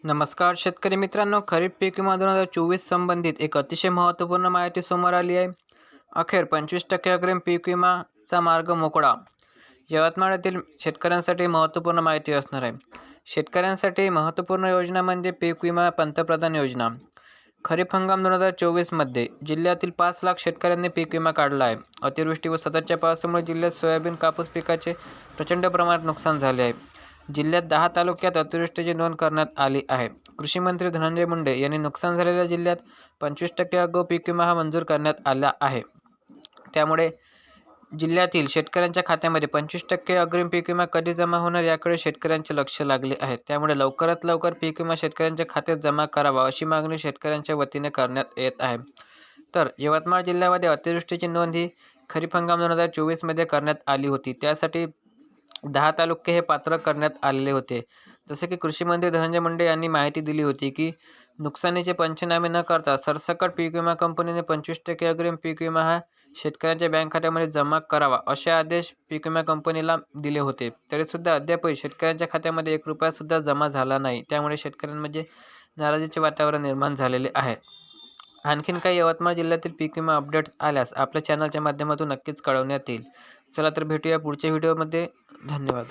नमस्कार शेतकरी मित्रांनो, खरीप पीक विमा 2024 संबंधित एक अतिशय महत्त्वपूर्ण माहिती समोर आली आहे. अखेर 25% अग्रिम पीक विमाचा मार्ग मोकळा. यवतमाळ येथील शेतकऱ्यांसाठी महत्त्वपूर्ण माहिती असणार आहे. शेतकऱ्यांसाठी महत्त्वपूर्ण योजना म्हणजे पीक विमा पंतप्रधान योजना. खरीप हंगाम 2024 मध्ये जिल्ह्यातील 5 लाख शेतकऱ्यांनी पीक विमा काढला आहे. अतिवृष्टी व सततच्या पावसामुळे जिल्ह्यात सोयाबीन, कापूस पिकाचे प्रचंड प्रमाणात नुकसान झाले आहे. जिल्ह्यात 10 तालुक्यात अतिवृष्टीची नोंद करण्यात आली आहे. कृषी मंत्री धनंजय मुंडे यांनी नुकसान झालेल्या जिल्ह्यात 25% अगो पीक विमा हा मंजूर करण्यात आला आहे. त्यामुळे जिल्ह्यातील शेतकऱ्यांच्या खात्यामध्ये 25% अग्रिम पीक विमा कधी जमा होणार याकडे शेतकऱ्यांचे लक्ष लागले आहे. त्यामुळे लवकरात लवकर पीक विमा शेतकऱ्यांच्या खात्यात जमा करावा अशी मागणी शेतकऱ्यांच्या वतीने करण्यात येत आहे. तर यवतमाळ जिल्ह्यामध्ये अतिवृष्टीची नोंद ही खरीप हंगाम 2024 मध्ये करण्यात आली होती. त्यासाठी 10 तालुके हे पात्र करण्यात आलेले होते. जसे की कृषी मंत्री धनंजय मुंडे यांनी माहिती दिली होती की नुकसानीचे पंचनामे न करता सरसकट पीक विमा कंपनीने 25% अग्रिम पीक विमा हा शेतकऱ्यांच्या बँक खात्यामध्ये जमा करावा असे आदेश पीक विमा कंपनीला दिले होते. तरीसुद्धा अद्यापही शेतकऱ्यांच्या खात्यामध्ये 1 रुपया सुद्धा जमा झाला नाही. त्यामुळे शेतकऱ्यांमध्ये नाराजीचे वातावरण निर्माण झालेले आहे. आणखीन काही यवतमाळ जिल्ह्यातील पीक विमा अपडेट्स आल्यास आपल्या चॅनलच्या माध्यमातून नक्कीच कळवण्यात येईल. चला तर भेटूया पुढच्या व्हिडिओमध्ये. धन्यवाद.